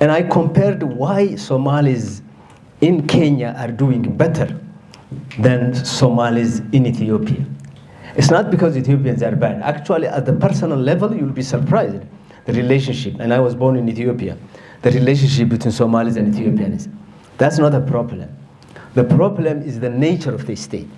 And I compared why Somalis in Kenya are doing better than Somalis in Ethiopia. It's not because Ethiopians are bad. Actually, at the personal level, you'll be surprised. The relationship, and I was born in Ethiopia, the relationship between Somalis and Ethiopians. That's not a problem. The problem is the nature of the state.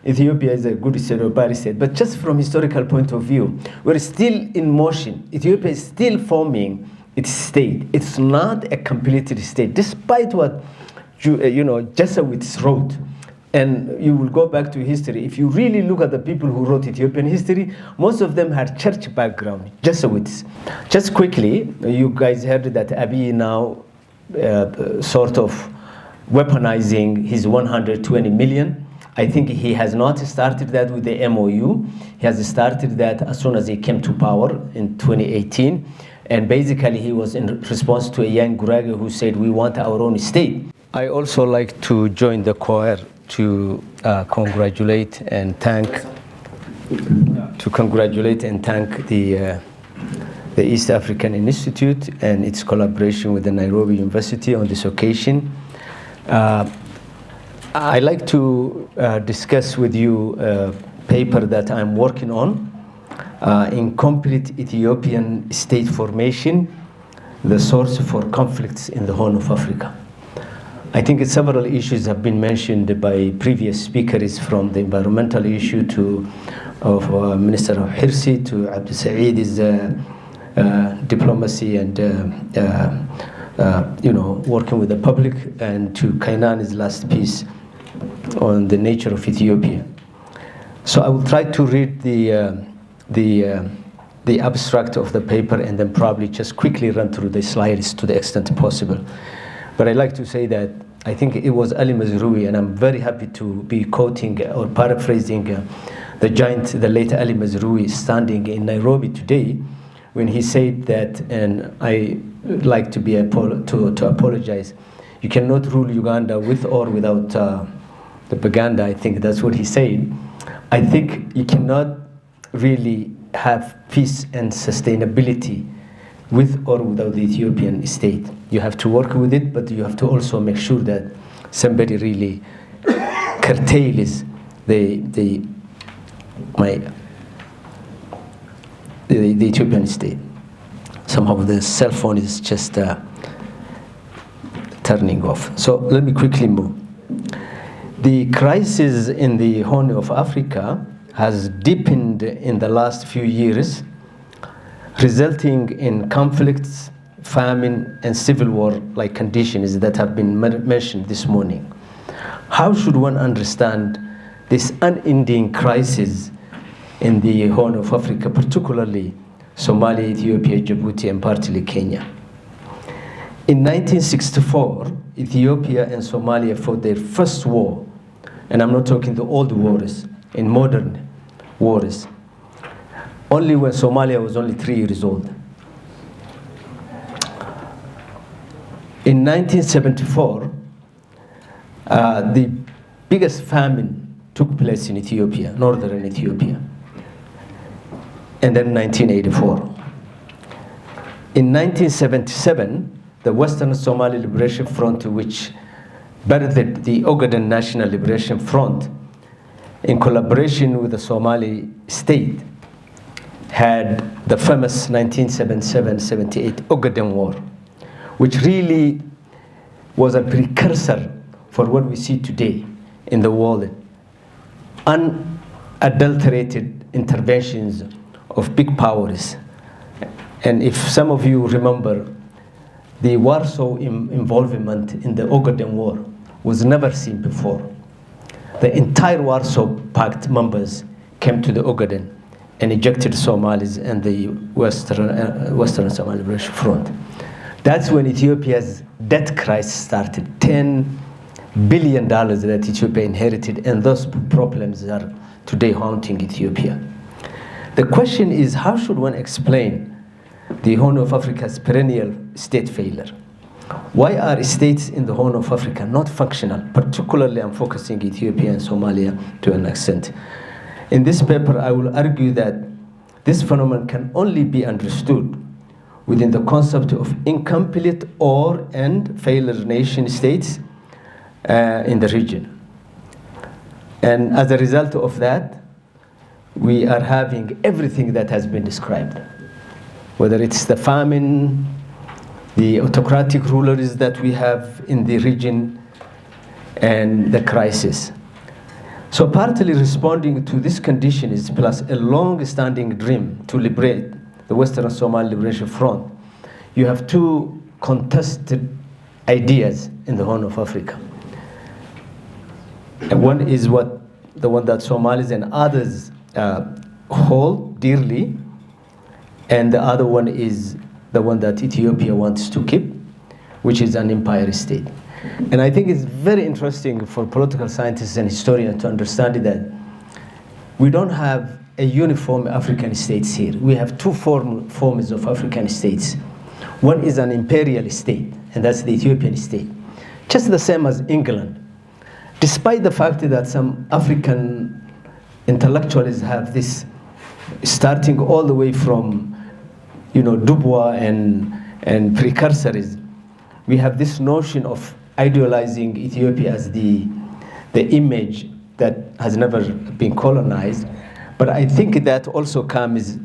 Ethiopia is a good state or bad state, but just from historical point of view, we're still in motion. Ethiopia is still forming its state. It's not a completed state, despite what Jesuits wrote. And you will go back to history. If you really look at the people who wrote Ethiopian history, most of them had church background, Jesuits. Just quickly, you guys heard that Abiy now sort of weaponizing his 120 million. I think he has not started that with the MOU. He has started that as soon as he came to power in 2018. And basically he was in response to a young Gurage who said, we want our own state. I also like to join the choir to congratulate and thank the East African Institute and its collaboration with the Nairobi University on this occasion. I'd like to discuss with you a paper that I'm working on, Incomplete Ethiopian State Formation, the Source for Conflicts in the Horn of Africa. I think several issues have been mentioned by previous speakers, from the environmental issue of Minister of Hirsi to 𝐒𝐴𝐳𝐷's diplomacy and working with the public, and to Kainani's last piece on the nature of Ethiopia. So I will try to read the abstract of the paper and then probably just quickly run through the slides to the extent possible. But I'd like to say that I think it was Ali Mazrui, and I'm very happy to be quoting or paraphrasing the late Ali Mazrui standing in Nairobi today when he said that, and I like to apologize, you cannot rule Uganda with or without the propaganda. I think that's what he said. I think you cannot really have peace and sustainability with or without the Ethiopian state. You have to work with it, but you have to also make sure that somebody really curtails the Ethiopian state. Somehow the cell phone is just turning off. So let me quickly move. The crisis in the Horn of Africa has deepened in the last few years, resulting in conflicts, famine, and civil war-like conditions that have been mentioned this morning. How should one understand this unending crisis in the Horn of Africa, particularly Somalia, Ethiopia, Djibouti, and partly Kenya? In 1964, Ethiopia and Somalia fought their first war, and I'm not talking the old wars, in modern wars, only when Somalia was only 3 years old. In 1974, the biggest famine took place in Ethiopia, northern Ethiopia, and then 1984. In 1977, the Western Somali Liberation Front, which birthed the Ogaden National Liberation Front, in collaboration with the Somali state, had the famous 1977-78 Ogaden War, which really was a precursor for what we see today in the world. Unadulterated interventions of big powers. And if some of you remember, the Warsaw involvement in the Ogaden War was never seen before. The entire Warsaw Pact members came to the Ogaden and ejected Somalis and the Western Somali Liberation Front. That's when Ethiopia's debt crisis started. $10 billion that Ethiopia inherited, and those problems are today haunting Ethiopia. The question is, how should one explain the Horn of Africa's perennial state failure? Why are states in the Horn of Africa not functional? Particularly, I'm focusing Ethiopia and Somalia to an extent. In this paper, I will argue that this phenomenon can only be understood within the concept of incomplete or and failure nation states in the region. And as a result of that, we are having everything that has been described, whether it's the famine, the autocratic rulers that we have in the region, and the crisis. So partly responding to this condition is plus a long-standing dream to liberate the Western Somali Liberation Front. You have two contested ideas in the Horn of Africa. And one is the one that Somalis and others hold dearly, and the other one is the one that Ethiopia wants to keep, which is an empire state. And I think it's very interesting for political scientists and historians to understand that we don't have a uniform African states here. We have two forms of African states. One is an imperial state, and that's the Ethiopian state, just the same as England. Despite the fact that some African intellectuals have this, starting all the way from, Dubois and precursors, we have this notion of idealizing Ethiopia as the image that has never been colonized. But I think that also comes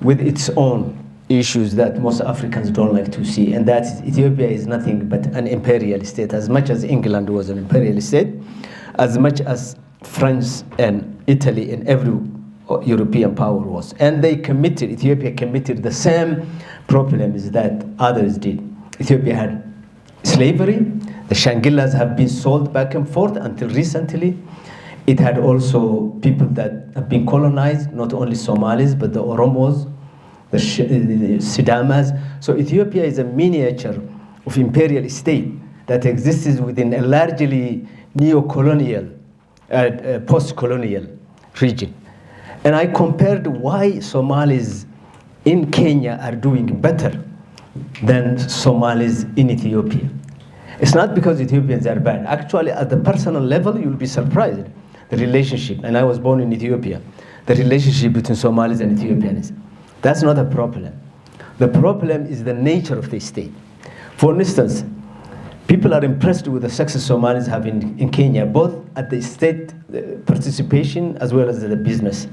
with its own issues that most Africans don't like to see, and that is Ethiopia is nothing but an imperial state. As much as England was an imperial state, as much as France and Italy and every European power was. And Ethiopia committed the same problems that others did. Ethiopia had slavery. The Shangillas have been sold back and forth until recently. It had also people that have been colonized, not only Somalis, but the Oromos, the Sidamas. So Ethiopia is a miniature of imperial state that exists within a largely neo-colonial, post-colonial region. And I compared why Somalis in Kenya are doing better than Somalis in Ethiopia. It's not because Ethiopians are bad. Actually, at the personal level, you'll be surprised. The relationship, and I was born in Ethiopia, the relationship between Somalis and Ethiopians, that's not a problem. The problem is the nature of the state. For instance, people are impressed with the success Somalis have in Kenya, both at the state participation as well as the business.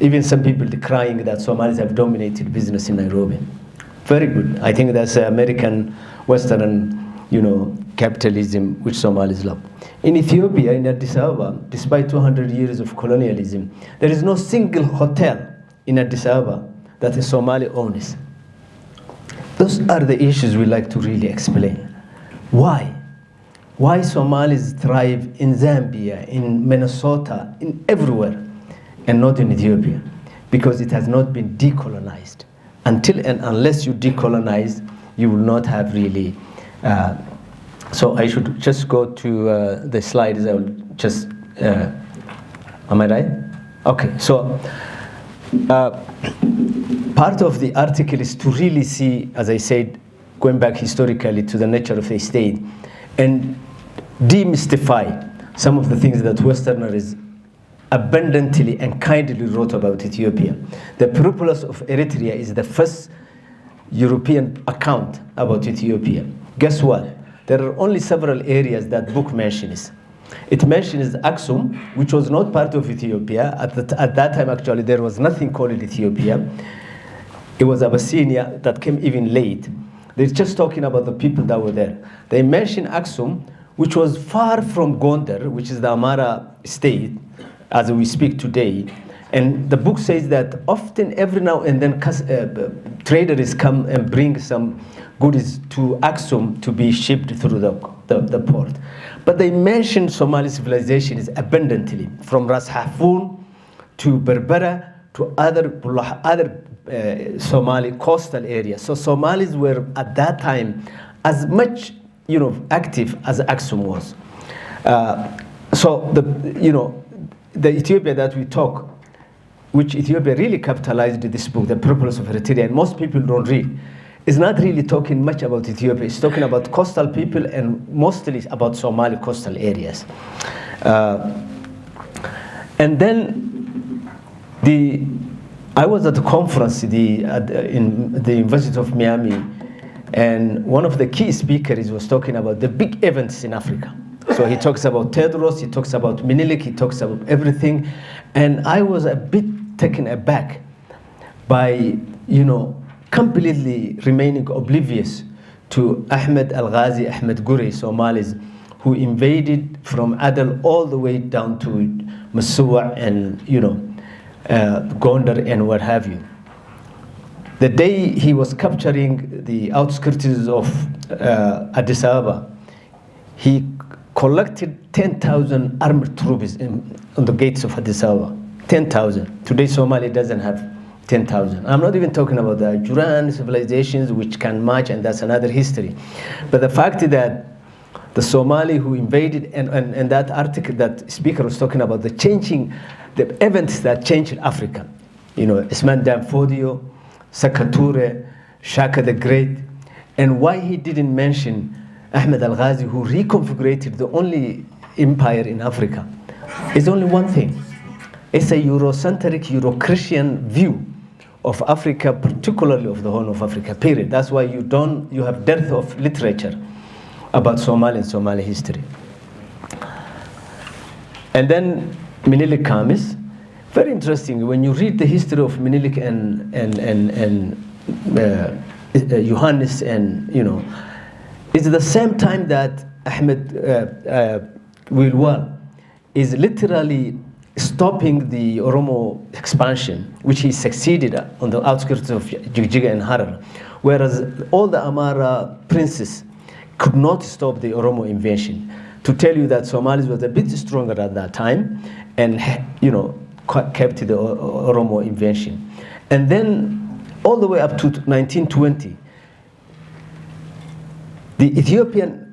Even some people decrying that Somalis have dominated business in Nairobi. Very good. I think that's American, Western, capitalism, which Somalis love. In Ethiopia, in Addis Ababa, despite 200 years of colonialism, there is no single hotel in Addis Ababa that a Somali owns. Those are the issues we like to really explain. Why? Why Somalis thrive in Zambia, in Minnesota, in everywhere, and not in Ethiopia? Because it has not been decolonized. Until and unless you decolonize, you will not have really. So I should just go to the slides. I will just. Am I right? Okay. So part of the article is to really see, as I said, going back historically to the nature of the state, and demystify some of the things that Westerners abundantly and kindly wrote about Ethiopia. The Peripulus of Eritrea is the first European account about Ethiopia. Guess what? There are only several areas that book mentions. It mentions 𝐂𝐴𝐧𝐭𝐬, which was not part of Ethiopia. At that time, actually, there was nothing called Ethiopia. It was Abyssinia that came even late. They're just talking about the people that were there. They mention 𝐂𝐴𝐧𝐭𝐬, which was far from Gondar, which is the Amara state, as we speak today. And the book says that often, every now and then, traders come and bring some goodies to 𝐂𝐴𝐧𝐭𝐬 to be shipped through the port. But they mention Somali civilizations abundantly, from Ras Hafun to Berbera to other Somali coastal areas. So Somalis were at that time as much active as 𝐂𝐴𝐧𝐭𝐬 was. So the Ethiopia that we talk, which Ethiopia really capitalized this book, The Peripulus of Eritrea, and most people don't read, is not really talking much about Ethiopia. It's talking about coastal people and mostly about Somali coastal areas. And then I was at the conference in the University of Miami, and one of the key speakers was talking about the big events in Africa. So he talks about Tedros, he talks about Menelik, he talks about everything, and I was a bit taken aback by, completely remaining oblivious to Ahmed 𝐂𝐻𝐿 Somalis, who invaded from Adel all the way down to Masua and, Gondar and what have you. The day he was capturing the outskirts of Addis Ababa, he collected 10,000 armed troops on the gates of Addis Ababa. 10,000. Today Somalia doesn't have 10,000. I'm not even talking about the Juran civilizations which can march, and that's another history. But the fact is that the Somali who invaded, and that article, that speaker was talking about the events that changed Africa. Isman Danfodio, Sakature, Shaka the Great, and why he didn't mention Ahmed Al-Ghazi, who reconfigured the only empire in Africa, is only one thing. It's a Eurocentric, Euro-Christian view of Africa, particularly of the Horn of Africa, period. That's why you have dearth of literature about Somali and Somali history. And then Menelik comes. Very interesting, when you read the history of Menelik and Johannes, and it's the same time that Ahmed Wilwal is literally stopping the Oromo expansion, which he succeeded on the outskirts of Jigjiga and Harar, whereas all the Amara princes could not stop the Oromo invasion. To tell you that Somalis was a bit stronger at that time, and kept the Oromo invasion. And then all the way up to 1920, the Ethiopian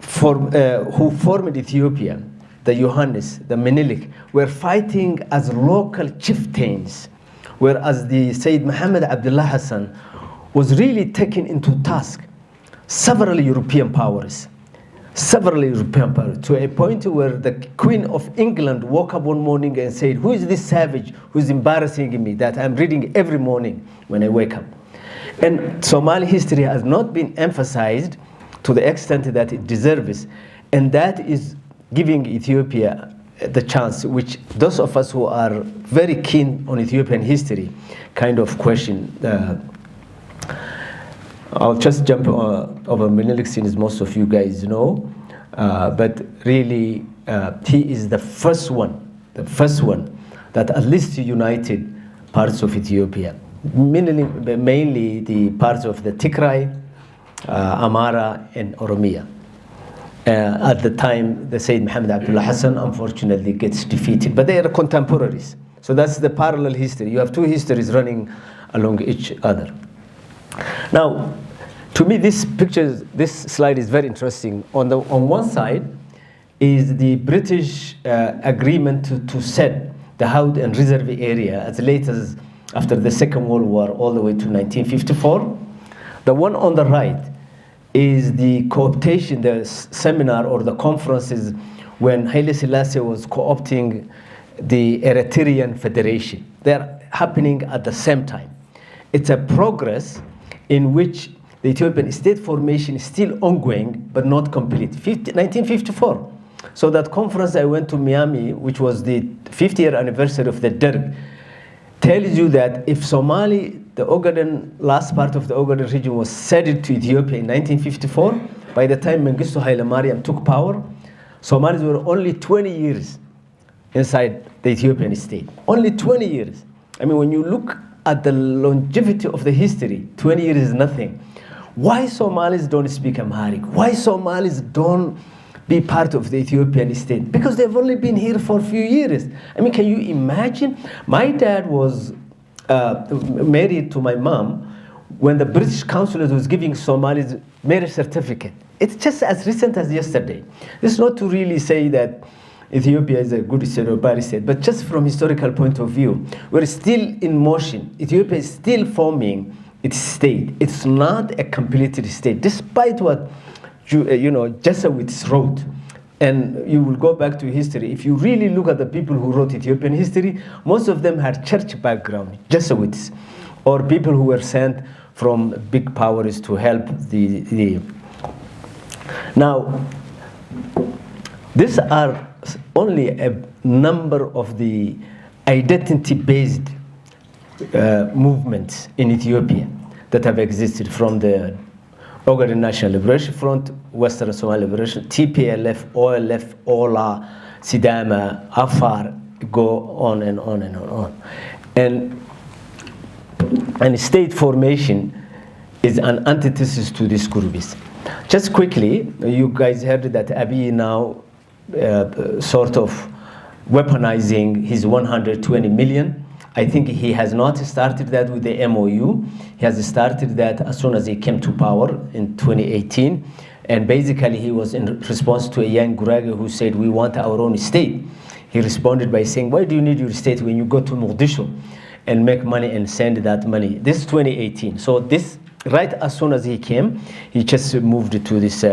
who formed Ethiopia, the Johannes, the Menelik, were fighting as local chieftains, whereas the Sayyid Muhammad Abdullah Hassan was really taken into task several European powers, to a point where the Queen of England woke up one morning and said, "Who is this savage who's embarrassing me that I'm reading every morning when I wake up?" And Somali history has not been emphasized to the extent that it deserves, and that is giving Ethiopia the chance, which those of us who are very keen on Ethiopian history kind of question. I'll just jump over Menelik, since most of you guys know, but really he is the first one that at least united parts of Ethiopia, mainly the parts of the Tigray, Amara, and Oromia. At the time, the Sayyid Muhammad Abdullah Hassan unfortunately gets defeated, but they are contemporaries. So that's the parallel history. You have two histories running along each other. Now, to me, this slide is very interesting. On one side is the British agreement to set the Howd and Reserve area as late as after the Second World War, all the way to 1954. The one on the right is the co-optation, the seminar or the conferences when Haile Selassie was co-opting the Eritrean Federation. They're happening at the same time. It's a progress in which the Ethiopian state formation is still ongoing, but not complete. 1954. So that conference I went to Miami, which was the 50th anniversary of the Derg, tells you that if Somali, the Ogaden, last part of the Ogaden region was ceded to Ethiopia in 1954, by the time Mengistu Haile Mariam took power, Somalis were only 20 years inside the Ethiopian state. Only 20 years. I mean, when you look at the longevity of the history, 20 years is nothing. Why Somalis don't speak Amharic? Why Somalis don't be part of the Ethiopian state? Because they've only been here for a few years. I mean, can you imagine? My dad was married to my mom when the British consulate was giving Somalis marriage certificate. It's just as recent as yesterday. This is not to really say that Ethiopia is a good state or bad state, but just from historical point of view, we're still in motion. Ethiopia is still forming its state. It's not a completed state, despite what Jesuits wrote and you will go back to history. If you really look at the people who wrote Ethiopian history, most of them had church background, Jesuits, or people who were sent from big powers to help the. Now, these are only a number of the identity-based movements in Ethiopia that have existed, from the Ogaden National Liberation Front, Western Somali Liberation, TPLF, OLF, OLA, Sidama, Afar, go on and on and on. And state formation is an antithesis to these groups. Just quickly, you guys heard that Abiy now sort of weaponizing his 120 million. I think he has not started that with the MOU. He has started that as soon as he came to power in 2018. And basically he was in response to a young Gurage who said, we want our own state. He responded by saying, why do you need your state when you go to Mogadishu and make money and send that money? This is 2018. So this, right as soon as he came, he just moved to this,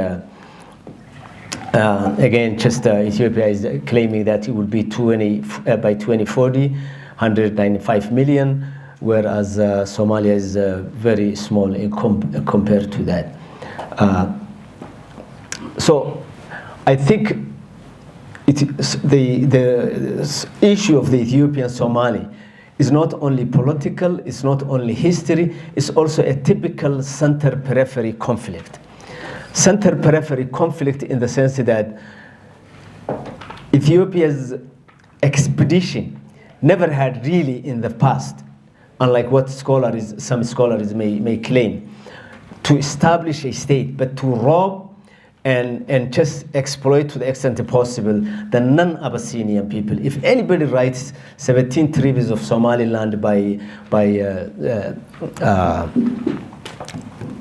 again, just Ethiopia is claiming that it will be by 2040, 195 million, whereas Somalia is very small compared to that. So I think the issue of the Ethiopian Somali is not only political, it's not only history, it's also a typical center-periphery conflict. Center-periphery conflict in the sense that Ethiopia's expedition never had really in the past, unlike what some scholars may claim, to establish a state, but to rob and just exploit to the extent possible the non-Abyssinian people. If anybody writes 17 Tribes of Somaliland by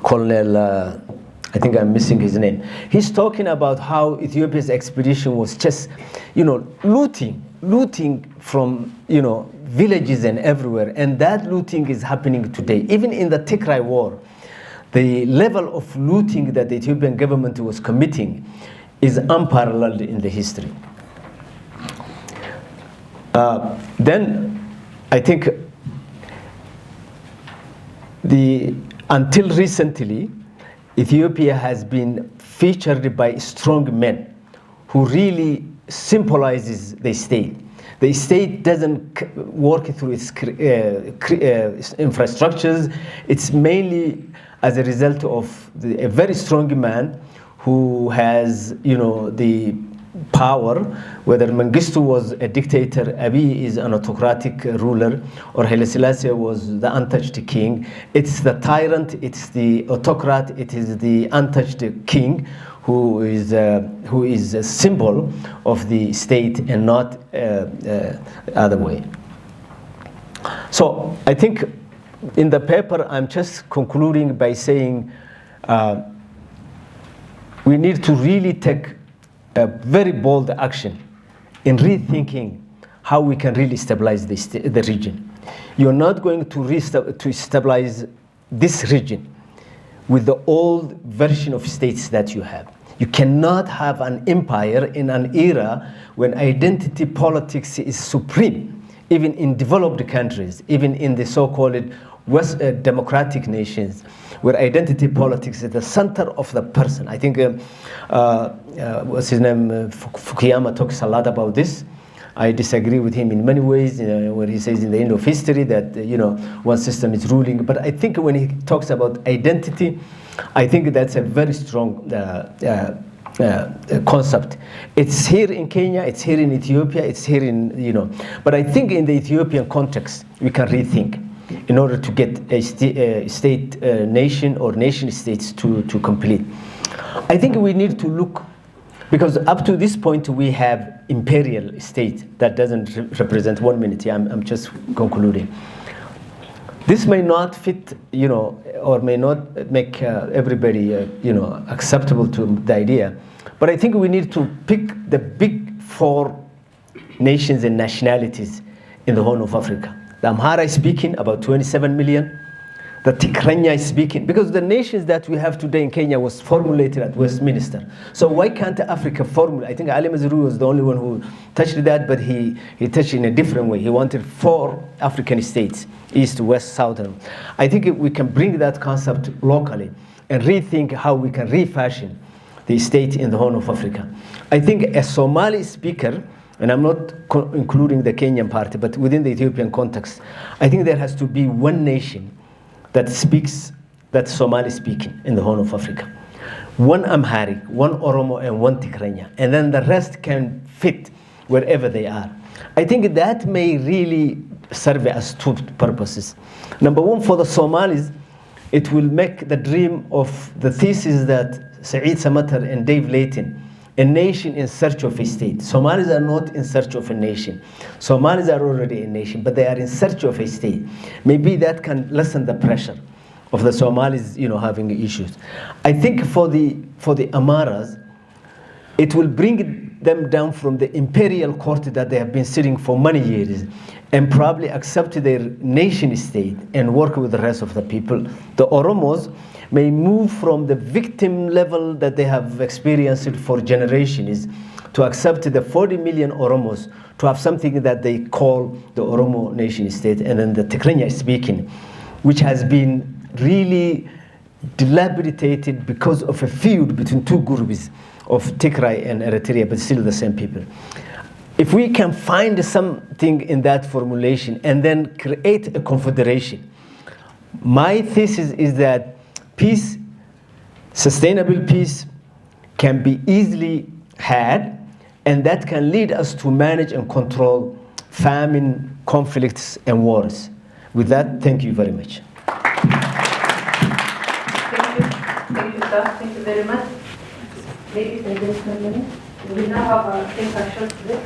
Colonel, I think I'm missing his name, he's talking about how Ethiopia's expedition was just, looting from, villages and everywhere, and that looting is happening today. Even in the Tigray war, the level of looting that the Ethiopian government was committing is unparalleled in the history. Then I think until recently, Ethiopia has been featured by strong men who really symbolizes the state. The state doesn't work through its infrastructures. It's mainly as a result of a very strong man who has, the power. Whether Mengistu was a dictator, Abiy is an autocratic ruler, or Haile Selassie was the untouched king. It's the tyrant, it's the autocrat, it is the untouched king who is a symbol of the state and not other way. So I think in the paper I'm just concluding by saying we need to really take a very bold action in rethinking how we can really stabilize the region. You're not going to stabilize this region with the old version of states that you have. You cannot have an empire in an era when identity politics is supreme, even in developed countries, even in the so-called West democratic nations, where identity politics is the center of the person. I think, what's his name, Fukuyama talks a lot about this. I disagree with him in many ways, where he says in the end of history that, one system is ruling. But I think when he talks about identity, I think that's a very strong concept. It's here in Kenya, it's here in Ethiopia, it's here in, but I think in the Ethiopian context, we can rethink in order to get a state nation or nation states to complete. I think we need to look, because up to this point we have imperial state that doesn't represent 1 minute. I'm just concluding. This may not fit, or may not make everybody, acceptable to the idea. But I think we need to pick the big 4 nations and nationalities in the Horn of Africa. The Amhara is speaking, about 27 million. the Tigrinya is speaking, because the nations that we have today in Kenya was formulated at Westminster. So why can't Africa formulate? I think Ali Mazrui was the only one who touched that, but he touched in a different way. He wanted 4 African states, east, west, southern. I think we can bring that concept locally and rethink how we can refashion the state in the Horn of Africa. I think a Somali speaker, and I'm not including the Kenyan party, but within the Ethiopian context, I think there has to be one nation that speaks that Somali speaking in the Horn of Africa. One Amharic, one Oromo, and one Tigrinya. And then the rest can fit wherever they are. I think that may really serve as 2 purposes. Number one, for the Somalis, it will make the dream of the thesis that Saeed Samatar and Dave Layton, a nation in search of a state. Somalis are not in search of a nation. Somalis are already a nation, but they are in search of a state. Maybe that can lessen the pressure of the Somalis, having issues. I think for the Amaras, it will bring them down from the imperial court that they have been sitting for many years and probably accept their nation state and work with the rest of the people. The Oromos may move from the victim level that they have experienced for generations to accept the 40 million Oromos to have something that they call the Oromo nation state, and then the Tigrinya speaking, which has been really dilapidated because of a feud between 2 groups of Tigray and Eritrea, but still the same people. If we can find something in that formulation and then create a confederation, my thesis is that peace, sustainable peace, can be easily had, and that can lead us to manage and control famine, conflicts, and wars. With that, thank you very much. Thank you, sir. Thank you very much. Ladies and gentlemen, we now have a break.